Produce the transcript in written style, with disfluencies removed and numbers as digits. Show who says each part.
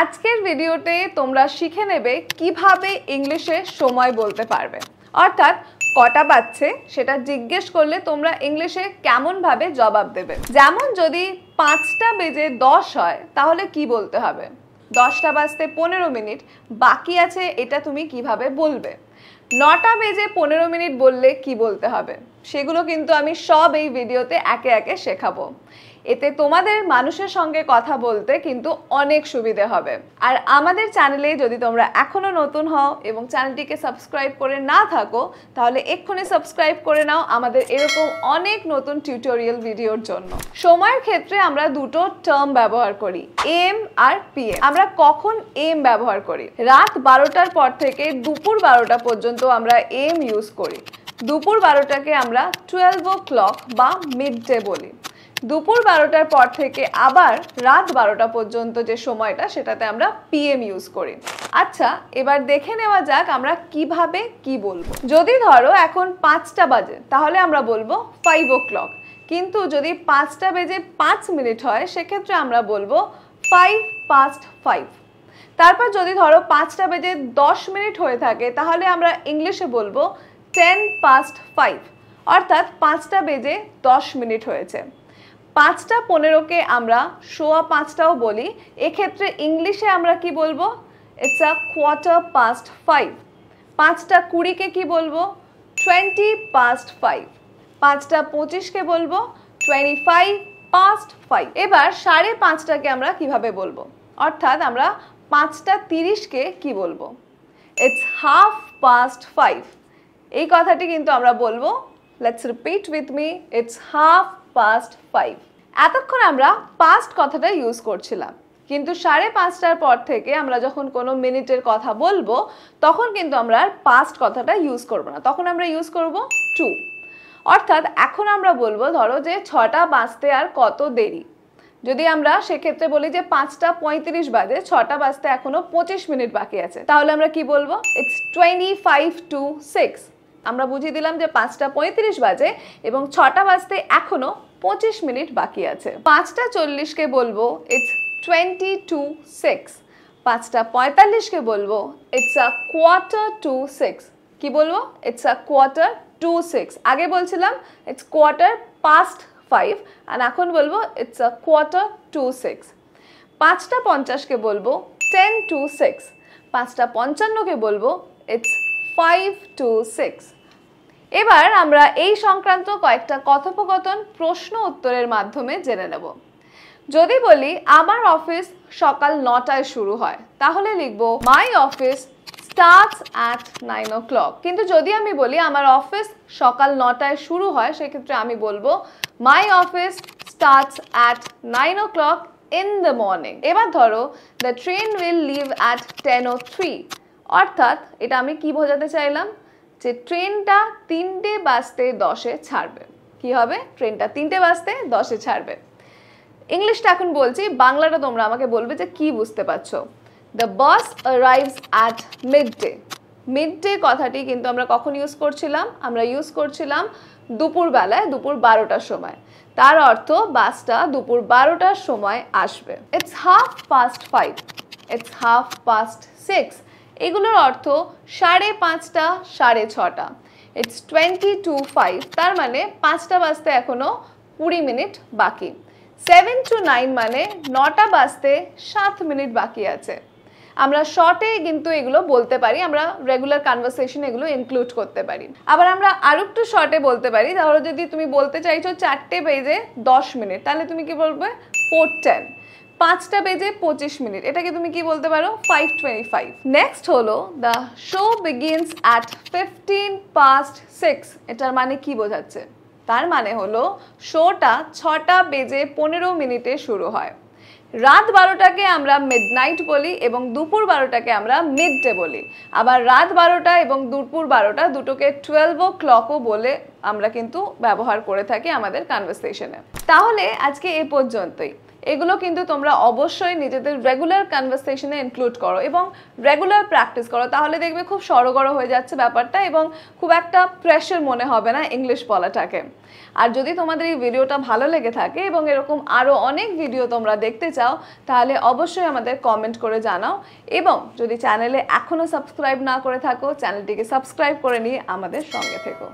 Speaker 1: আজকের ভিডিওতে তোমরা শিখে নেবে কিভাবে ইংলিশে সময় বলতে পারবে। অর্থাৎ কটা বাজছে সেটা জিজ্ঞেস করলে তোমরা ইংলিশে কেমন ভাবে জবাব দেবে। যেমন যদি 5টা বেজে 10 হয় তাহলে কি বলতে হবে? 10টা বাজতে 15 মিনিট বাকি আছে, এটা তুমি কিভাবে বলবে। 9টা বেজে 15 মিনিট বললে কি বলতে হবে, সেগুলো কিন্তু আমি সব এই ভিডিওতে একে একে শেখাবো। এতে তোমাদের মানুষের সঙ্গে কথা বলতে কিন্তু অনেক সুবিধে হবে। আর আমাদের চ্যানেলে যদি তোমরা এখনো নতুন হও এবং চ্যানেলটিকে সাবস্ক্রাইব করে না থাকো তাহলে এক্ষুনি সাবস্ক্রাইব করে নাও আমাদের এরকম অনেক নতুন টিউটোরিয়াল ভিডিওর জন্য। সময়ের ক্ষেত্রে আমরা দুটো টার্ম ব্যবহার করি, এম আর পিএম। আমরা কখন এম ব্যবহার করি? রাত 12টার পর থেকে দুপুর 12টা পর্যন্ত আমরা এম ইউজ করি। দুপুর 12টাকে আমরা 12 o'clock বা মিড ডে বলি। দুপুর 12টার পর থেকে আবার রাত 12টা পর্যন্ত যে সময়টা সেটাতে আমরা পিএম ইউজ করি। আচ্ছা, এবার দেখে নেওয়া যাক আমরা কিভাবে কি বলবো। যদি ধরো এখন 5টা বাজে তাহলে আমরা বলবো 5 o'clock, কিন্তু যদি 5টা বেজে 5 মিনিট হয় সেক্ষেত্রে আমরা বলবো 5 past 5। তারপর যদি ধরো 5টা বেজে 10 মিনিট হয়ে থাকে তাহলে আমরা ইংলিশে বলবো 10 past 5, অর্থাৎ 5টা বেজে 10 মিনিট হয়েছে। 5টা 15কে আমরা 5:15টাও বলি, এক্ষেত্রে ইংলিশে আমরা কি বলবো? It's a quarter past 5। 5টা 20কে কি বলবো? 20 past 5। 5টা 25কে বলবো 25 past 5। এবার 5:30টাকে আমরা কিভাবে বলবো? অর্থাৎ আমরা 5টা 30কে কি বলবো? It's half past 5। এই কথাটি কিন্তু আমরা বলবো, let's repeat with me, it's half past 5। এতক্ষণ আমরা পাস্ট কথাটা ইউজ করছিলাম, কিন্তু 5:30টার পর থেকে আমরা যখন কোনো মিনিটের কথা বলবো তখন কিন্তু আমরা আর পাস্ট কথাটা ইউজ করব না, তখন আমরা ইউজ করব টু। অর্থাৎ এখন আমরা বলবো ধরো যে 6টা বাজতে আর কত দেরি। যদি আমরা সেক্ষেত্রে বলি যে 5টা 35 বাজে, 6টা বাজতে এখনো 25 মিনিট বাকি আছে, তাহলে আমরা কি বলবো? It's 25 to 6। আমরা বুঝিয়ে দিলাম যে 5টা 35 বাজে এবং 6টা বাজতে এখনো 25 মিনিট বাকি আছে। 5টা 40কে বলবো ইটস 20 to 6। 5টা 45কে বলবো ইটস আ কোয়ার্টার টু 6। কি বলবো? It's a quarter to 6। আগে বলছিলাম ইটস কোয়ার্টার পাস্ট 5 আর এখন বলবো ইটস আ কোয়ার্টার টু 6। 5টা 50কে বলবো 10 to 6। 5টা 55কে বলবো ইটস 5 to 6। এবার আমরা এই সংক্রান্ত কয়েকটা কথোপকথন প্রশ্ন উত্তরের মাধ্যমে জেনে নেব। যদি বলি আমার অফিস সকাল 9টায় শুরু হয় তাহলে লিখবো my office starts at 9 o'clock। কিন্তু যদি আমি বলি আমার অফিস সকাল 9টায় শুরু হয় সেক্ষেত্রে আমি বলবো my office starts at 9 o'clock in the morning. এবার ধরো the train will live at 10:03। অর্থাৎ এটা আমি কি বোঝাতে চাইলাম? যে ট্রেনটা 3টে বাজতে 10-এ ছাড়বে। কি হবে? ট্রেনটা 3টে বাজতে 10-এ ছাড়বে। ইংলিশটা এখন বলছি, বাংলাটা তোমরা আমাকে বলবে যে কি বুঝতে পারছো। The bus arrives at midday. Midday কথাটি কিন্তু আমরা কখন ইউজ করছিলাম? আমরা ইউজ করছিলাম দুপুর বেলায়, দুপুর 12টার সময়। তার অর্থ বাসটা দুপুর 12টার সময় আসবে। It's half past 5, it's half past 6। এগুলোর অর্থ 5:30টা 6:30। ইটস 20 to 5, তার মানে 5টা বাজতে এখনো 20 মিনিট বাকি। 7 to 9 মানে 9টা বাজতে 7 মিনিট বাকি আছে। আমরা শর্টে কিন্তু এগুলো বলতে পারি, আমরা রেগুলার কনভারসেশন এগুলো ইনক্লুড করতে পারি। আবার আমরা আরো একটু শর্টে বলতে পারি। ধরো যদি তুমি বলতে চাইছো 4টে বেজে 10 মিনিট তাহলে তুমি কি বলবে? 4:10। 5টা বেজে 25 মিনিট, এটাকে তুমি কি বলতে পারো? 5:25। নেক্সট হলো the show begins at 15 past 6। এটার মানে কি বোঝাচ্ছে? তার মানে হলো শোটা 6টা বেজে 15 মিনিটে শুরু হয়। রাত 12টাকে আমরা মিডনাইট বলি এবং দুপুর 12টাকে আমরা মিড ডে বলি। আবার রাত 12টা এবং দুপুর 12টা দুটোকে 12 o'clockও বলে আমরা কিন্তু ব্যবহার করে থাকি আমাদের কনভারসেশনে। তাহলে আজকে এ পর্যন্তই। এগুলো কিন্তু তোমরা অবশ্যই নিজেদের রেগুলার কনভারসেশনে ইনক্লুড করো এবং রেগুলার প্র্যাকটিস করো, তাহলে দেখবে খুব সরগর হয়ে যাচ্ছে ব্যাপারটা এবং খুব একটা প্রেশার মনে হবে না ইংলিশ বলাটাকে। আর যদি তোমাদের এই ভিডিওটা ভালো লেগে থাকে এবং এরকম আরও অনেক ভিডিও তোমরা দেখতে চাও তাহলে অবশ্যই আমাদের কমেন্ট করে জানাও, এবং যদি চ্যানেলে এখনও সাবস্ক্রাইব না করে থাকো চ্যানেলটিকে সাবস্ক্রাইব করে নিয়ে আমাদের সঙ্গে থেকো।